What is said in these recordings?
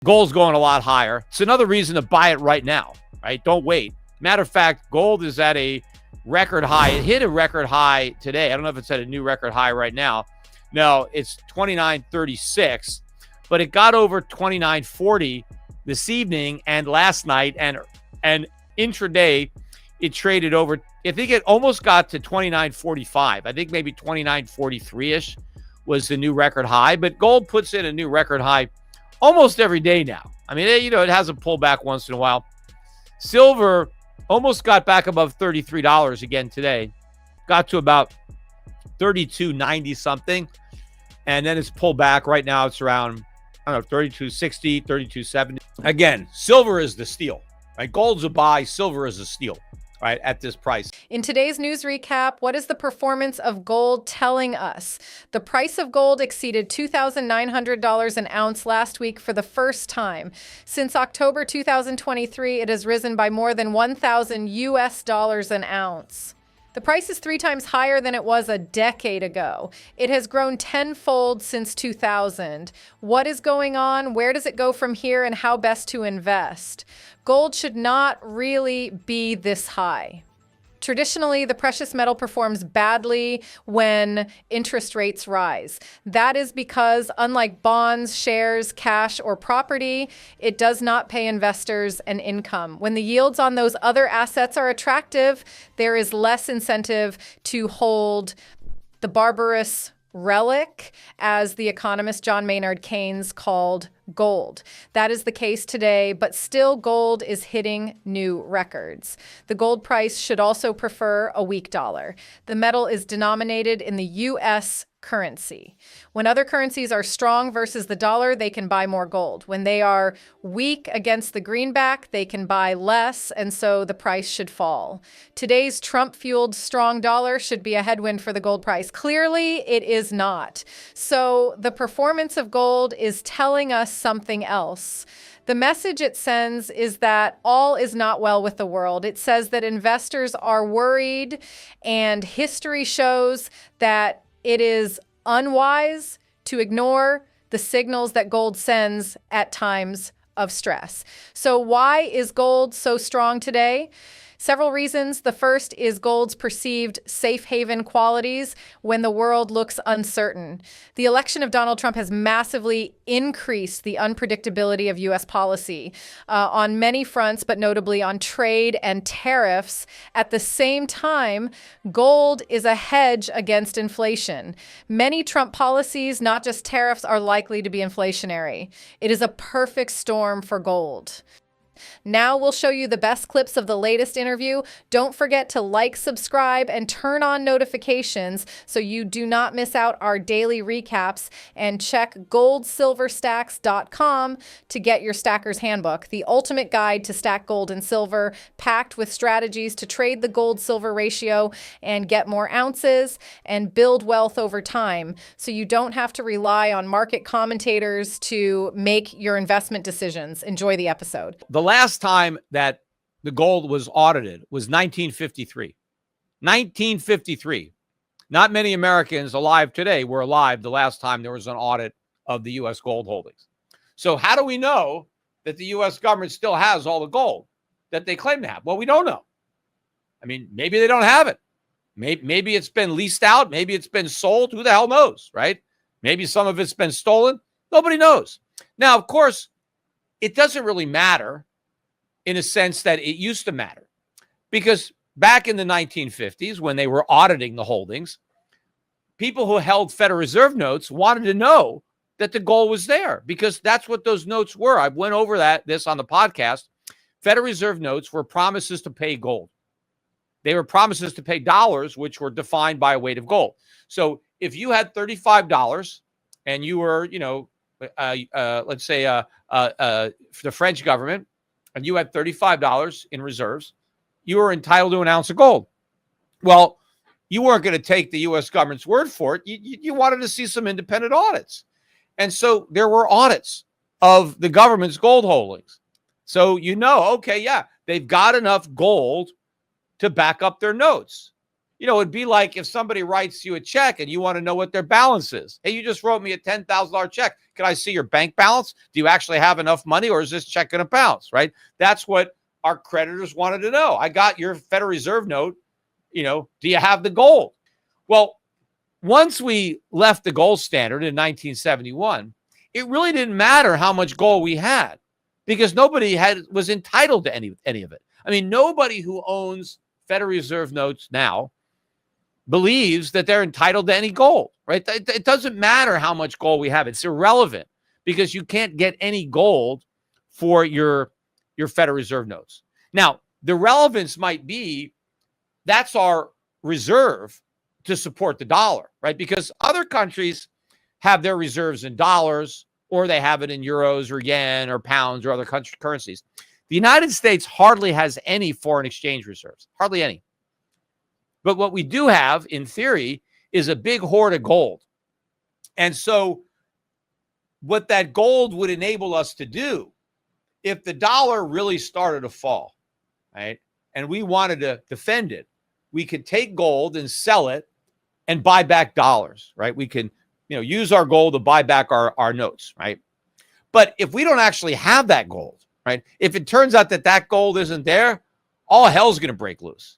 Gold's going a lot higher. It's another reason to buy it right now, right? Don't wait. Matter of fact, gold is at a record high. It hit a record high today. I don't know if it's at a new record high right now. No, it's 29.36, but it got over 29.40 this evening and last night, and intraday it traded over. I think it almost got to 29.45. I think maybe 29.43ish was the new record high, but gold puts in a new record high almost every day now. I mean, it hasn't pulled back once in a while. Silver almost got back above $33 again today. Got to about 32.90 something. And then it's pulled back. Right now it's around, I don't know, 32.60, 32.70. Again, silver is the steal, right? Gold's a buy, silver is a steal, right, at this price. In today's news recap, what is the performance of gold telling us? The price of gold exceeded $2,900 an ounce last week for the first time. Since October 2023, it has risen by more than $1,000 an ounce. The price is 3 times higher than it was a decade ago. It has grown tenfold since 2000. What is going on? Where does it go from here, and how best to invest? Gold should not really be this high. Traditionally, the precious metal performs badly when interest rates rise. That is because, unlike bonds, shares, cash, or property, it does not pay investors an income. When the yields on those other assets are attractive, there is less incentive to hold the barbarous relic, as the economist John Maynard Keynes called gold. That is the case today, but still gold is hitting new records. The gold price should also prefer a weak dollar. The metal is denominated in the U.S. currency. When other currencies are strong versus the dollar, they can buy more gold. When they are weak against the greenback, they can buy less, and so the price should fall. Today's Trump-fueled strong dollar should be a headwind for the gold price. Clearly, it is not. So the performance of gold is telling us something else. The message it sends is that all is not well with the world. It says that investors are worried, and history shows that it is unwise to ignore the signals that gold sends at times of stress. So why is gold so strong today? Several reasons. The first is gold's perceived safe haven qualities when the world looks uncertain. The election of Donald Trump has massively increased the unpredictability of U.S. policy on many fronts, but notably on trade and tariffs. At the same time, gold is a hedge against inflation. Many Trump policies, not just tariffs, are likely to be inflationary. It is a perfect storm for gold. Now we'll show you the best clips of the latest interview. Don't forget to like, subscribe, and turn on notifications so you do not miss out our daily recaps. And check goldsilverstacks.com to get your Stacker's Handbook, the ultimate guide to stack gold and silver, packed with strategies to trade the gold-silver ratio and get more ounces and build wealth over time, so you don't have to rely on market commentators to make your investment decisions. Enjoy the episode. The last time that the gold was audited was 1953. 1953. Not many Americans alive today were alive the last time there was an audit of the U.S. gold holdings. So how do we know that the U.S. government still has all the gold that they claim to have? Well, we don't know. I mean, maybe they don't have it. Maybe it's been leased out. Maybe it's been sold. Who the hell knows, right? Maybe some of it's been stolen. Nobody knows. Now, of course, it doesn't really matter in a sense that it used to matter, because back in the 1950s, when they were auditing the holdings, people who held Federal Reserve notes wanted to know that the gold was there, because that's what those notes were. I went over this on the podcast. Federal Reserve notes were promises to pay gold. They were promises to pay dollars, which were defined by a weight of gold. So if you had $35 and you were, let's say the French government, and you had $35 in reserves, you were entitled to an ounce of gold. Well, you weren't going to take the U.S. government's word for it. You wanted to see some independent audits. And so there were audits of the government's gold holdings. So okay, yeah, they've got enough gold to back up their notes. It'd be like if somebody writes you a check and you want to know what their balance is. Hey, you just wrote me a $10,000 check. Can I see your bank balance? Do you actually have enough money, or is this check going to bounce, right? That's what our creditors wanted to know. I got your Federal Reserve note. Do you have the gold? Well, once we left the gold standard in 1971, it really didn't matter how much gold we had, because nobody was entitled to any of it. I mean, nobody who owns Federal Reserve notes now believes that they're entitled to any gold, right? It doesn't matter how much gold we have. It's irrelevant, because you can't get any gold for your Federal Reserve notes. Now, the relevance might be that's our reserve to support the dollar, right? Because other countries have their reserves in dollars, or they have it in euros or yen or pounds or other currencies. The United States hardly has any foreign exchange reserves, hardly any. But what we do have, in theory, is a big hoard of gold. And so what that gold would enable us to do, if the dollar really started to fall, right, and we wanted to defend it, we could take gold and sell it and buy back dollars, right? We can, use our gold to buy back our notes, right? But if we don't actually have that gold, right, if it turns out that gold isn't there, all hell's going to break loose,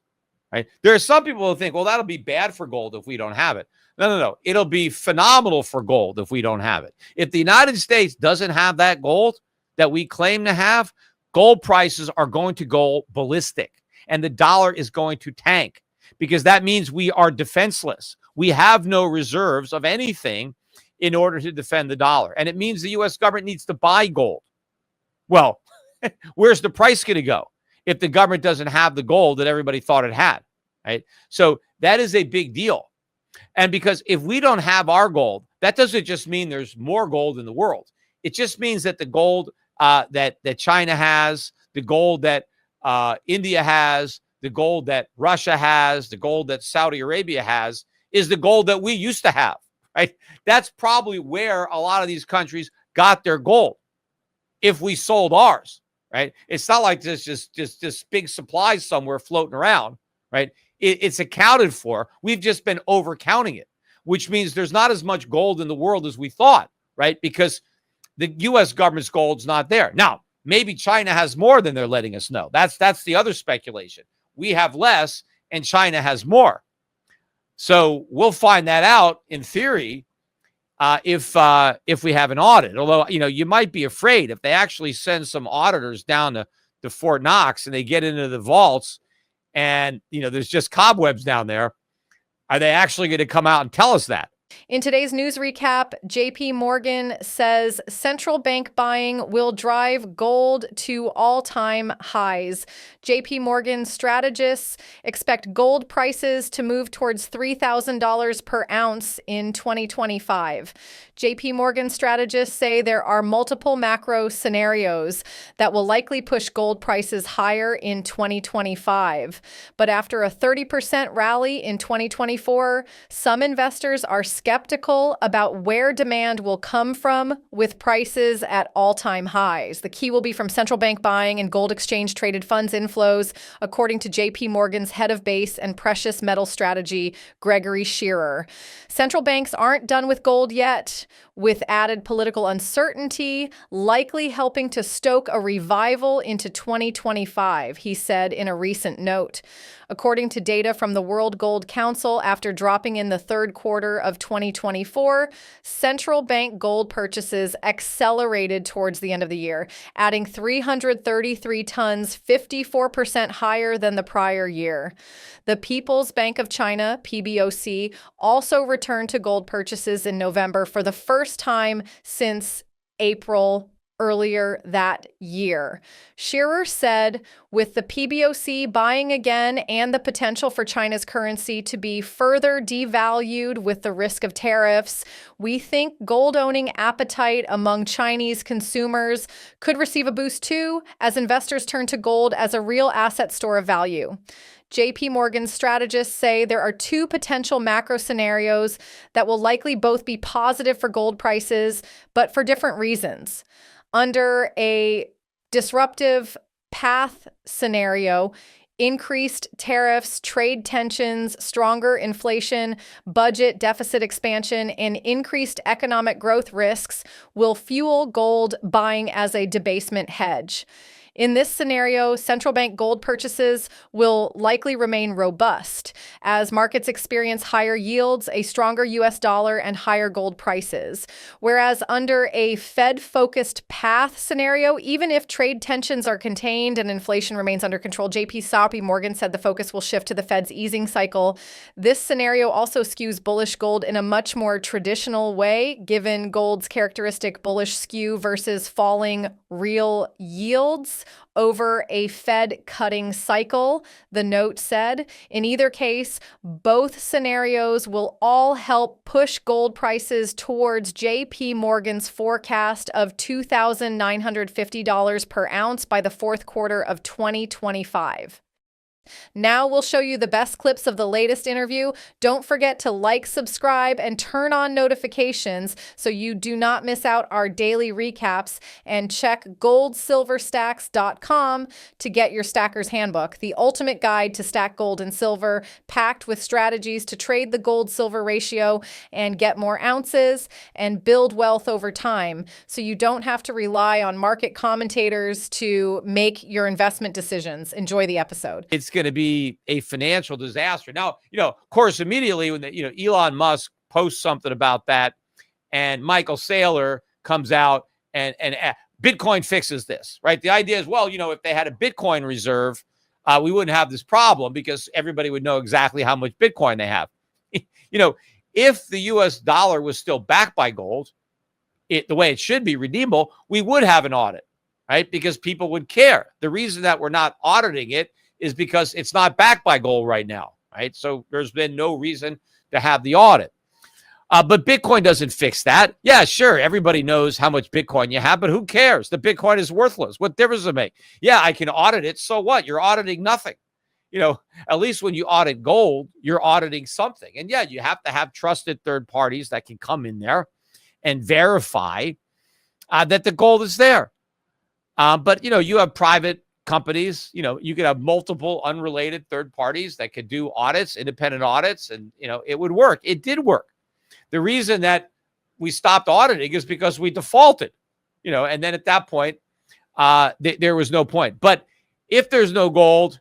right? There are some people who think, well, that'll be bad for gold if we don't have it. No. It'll be phenomenal for gold if we don't have it. If the United States doesn't have that gold that we claim to have, gold prices are going to go ballistic, and the dollar is going to tank, because that means we are defenseless. We have no reserves of anything in order to defend the dollar. And it means the U.S. government needs to buy gold. Well, where's the price going to go if the government doesn't have the gold that everybody thought it had, right? So that is a big deal. And because if we don't have our gold, that doesn't just mean there's more gold in the world. It just means that the gold that China has, the gold that India has, the gold that Russia has, the gold that Saudi Arabia has, is the gold that we used to have, right? That's probably where a lot of these countries got their gold if we sold ours, right? It's not like there's just big supplies somewhere floating around, right? It's accounted for. We've just been overcounting it, which means there's not as much gold in the world as we thought, right? Because the U.S. government's gold's not there. Now, maybe China has more than they're letting us know. That's the other speculation. We have less and China has more. So we'll find that out in theory if we have an audit. Although, you might be afraid if they actually send some auditors down to Fort Knox and they get into the vaults and, there's just cobwebs down there. Are they actually going to come out and tell us that? In today's news recap, JP Morgan says central bank buying will drive gold to all-time highs. JP Morgan strategists expect gold prices to move towards $3,000 per ounce in 2025. JP Morgan strategists say there are multiple macro scenarios that will likely push gold prices higher in 2025. But after a 30% rally in 2024, some investors are skeptical about where demand will come from with prices at all-time highs. The key will be from central bank buying and gold exchange traded funds inflows, according to JP Morgan's head of base and precious metal strategy, Gregory Shearer. Central banks aren't done with gold yet, with added political uncertainty likely helping to stoke a revival into 2025, he said in a recent note. According to data from the World Gold Council, after dropping in the third quarter of 2024, central bank gold purchases accelerated towards the end of the year, adding 333 tons, 54% higher than the prior year. The People's Bank of China, PBOC, also returned to gold purchases in November for the first time since April earlier that year. Shearer said, with the PBOC buying again and the potential for China's currency to be further devalued with the risk of tariffs, we think gold owning appetite among Chinese consumers could receive a boost too, as investors turn to gold as a real asset store of value. JP Morgan strategists say there are two potential macro scenarios that will likely both be positive for gold prices, but for different reasons. Under a disruptive path scenario, Increased tariffs, trade tensions, stronger inflation, budget deficit expansion, and increased economic growth risks will fuel gold buying as a debasement hedge. In this scenario, central bank gold purchases will likely remain robust as markets experience higher yields, a stronger US dollar, and higher gold prices. Whereas under a Fed-focused path scenario, even if trade tensions are contained and inflation remains under control, JP Morgan said the focus will shift to the Fed's easing cycle. This scenario also skews bullish gold in a much more traditional way, given gold's characteristic bullish skew versus falling real yields over a Fed cutting cycle, the note said. In either case, both scenarios will all help push gold prices towards JP Morgan's forecast of $2,950 per ounce by the fourth quarter of 2025. Now we'll show you the best clips of the latest interview. Don't forget to like, subscribe, and turn on notifications so you do not miss out our daily recaps. And check goldsilverstacks.com to get your Stacker's Handbook, the ultimate guide to stack gold and silver, packed with strategies to trade the gold-silver ratio and get more ounces and build wealth over time, so you don't have to rely on market commentators to make your investment decisions. Enjoy the episode. It's going to be a financial disaster. Now, of course, immediately when Elon Musk posts something about that, and Michael Saylor comes out and Bitcoin fixes this, right? The idea is, well, if they had a Bitcoin reserve, we wouldn't have this problem because everybody would know exactly how much Bitcoin they have. If the US dollar was still backed by gold, the way it should be redeemable, we would have an audit, right? Because people would care. The reason that we're not auditing it is because it's not backed by gold right now, right? So there's been no reason to have the audit. But Bitcoin doesn't fix that. Yeah, sure, everybody knows how much Bitcoin you have, but who cares? The Bitcoin is worthless. What difference does it make? Yeah, I can audit it. So what? You're auditing nothing. At least when you audit gold, you're auditing something. And yeah, you have to have trusted third parties that can come in there and verify that the gold is there. But, you have private companies, you could have multiple unrelated third parties that could do audits, independent audits, and, it would work. It did work. The reason that we stopped auditing is because we defaulted, and then at that point, there was no point. But if there's no gold's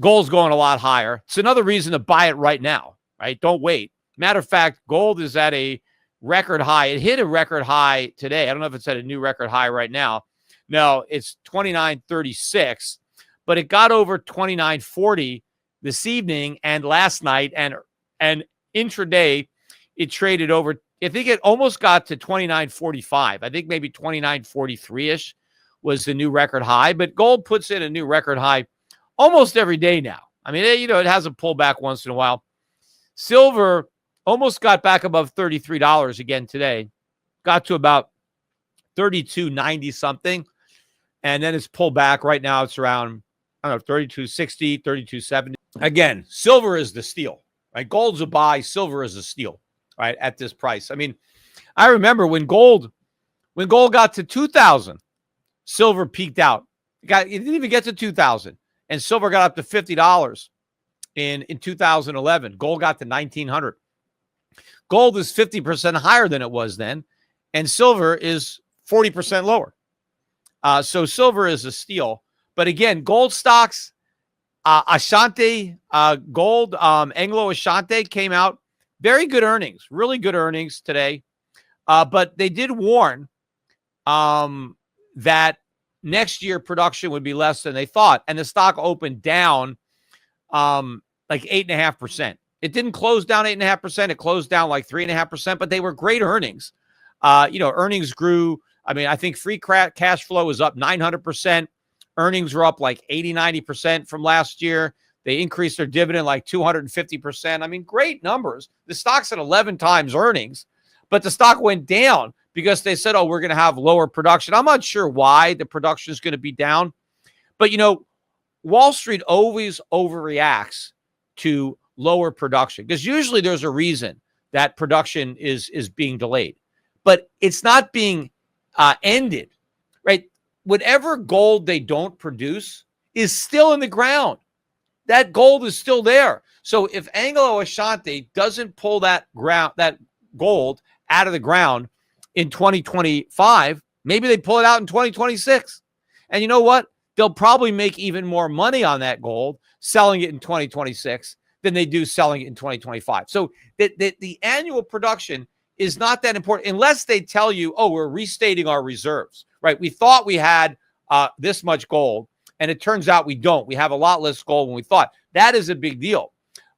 going a lot higher. It's another reason to buy it right now, right? Don't wait. Matter of fact, gold is at a record high. It hit a record high today. I don't know if it's at a new record high right now. No, it's 29.36, but it got over 29.40 this evening and last night, and intraday it traded over. I think it almost got to 29.45. I think maybe 29.43ish was the new record high. But gold puts in a new record high almost every day now. I mean, it has a pullback once in a while. Silver almost got back above $33 again today. Got to about 32.90 something. And then it's pulled back. Right now it's around, 32.60, 32.70. Again, silver is the steal, right? Gold's a buy, silver is a steal, right? At this price. I mean, I remember when gold got to 2,000, silver peaked out. It didn't even get to 2,000, and silver got up to $50 in 2011. Gold got to 1,900. Gold is 50% higher than it was then, and silver is 40% lower. So silver is a steal. But again, gold stocks, Ashanti Gold, Anglo Ashanti came out. Very good earnings, really good earnings today. But they did warn that next year production would be less than they thought. And the stock opened down like 8.5%. It didn't close down 8.5%. It closed down like 3.5%, but they were great earnings. Earnings grew. I mean, I think free cash flow was up 900%. Earnings were up like 80, 90% from last year. They increased their dividend like 250%. I mean, great numbers. The stock's at 11 times earnings, but the stock went down because they said, we're going to have lower production. I'm not sure why the production is going to be down, but Wall Street always overreacts to lower production because usually there's a reason that production is being delayed, but it's not being ended, right? Whatever gold they don't produce is still in the ground. that gold is still there. So if Anglo Ashanti doesn't pull that gold out of the ground in 2025, maybe they pull it out in 2026. And you know what? They'll probably make even more money on that gold selling it in 2026 than they do selling it in 2025. So the annual production is not that important unless they tell you, oh, we're restating our reserves, right? We thought we had this much gold, and it turns out we don't. We have a lot less gold than we thought. That is a big deal.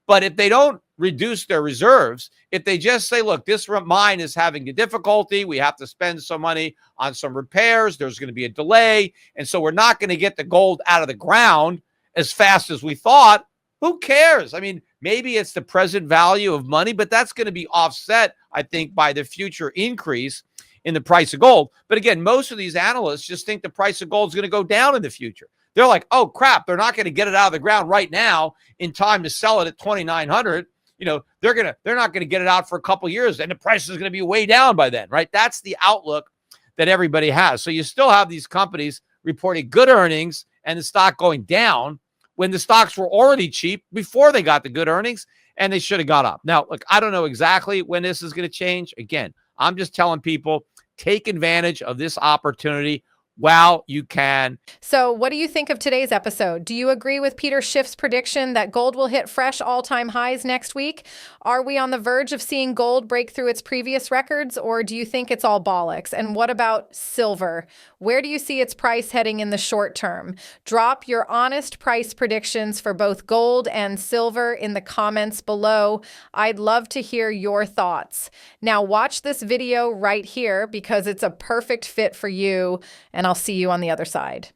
But if they don't reduce their reserves, if they just say, look, this mine is having a difficulty, we have to spend some money on some repairs, there's going to be a delay, and so we're not going to get the gold out of the ground as fast as we thought, who cares? I mean, maybe it's the present value of money, but that's going to be offset, I think, by the future increase in the price of gold. But again, most of these analysts just think the price of gold is going to go down in the future. They're like, oh, crap, they're not going to get it out of the ground right now in time to sell it at 2,900. You know, they're not going to get it out for a couple of years, and the price is going to be way down by then, right? That's the outlook that everybody has. So you still have these companies reporting good earnings and the stock going down when the stocks were already cheap before they got the good earnings, and they should have gone up. Now, look, I don't know exactly when this is going to change. Again, I'm just telling people, take advantage of this opportunity while you can. So what do you think of today's episode? Do you agree with Peter Schiff's prediction that gold will hit fresh all-time highs next week? Are we on the verge of seeing gold break through its previous records, or do you think it's all bollocks? And what about silver? Where do you see its price heading in the short term? Drop your honest price predictions for both gold and silver in the comments below. I'd love to hear your thoughts. Now watch this video right here because it's a perfect fit for you, and I'll see you on the other side.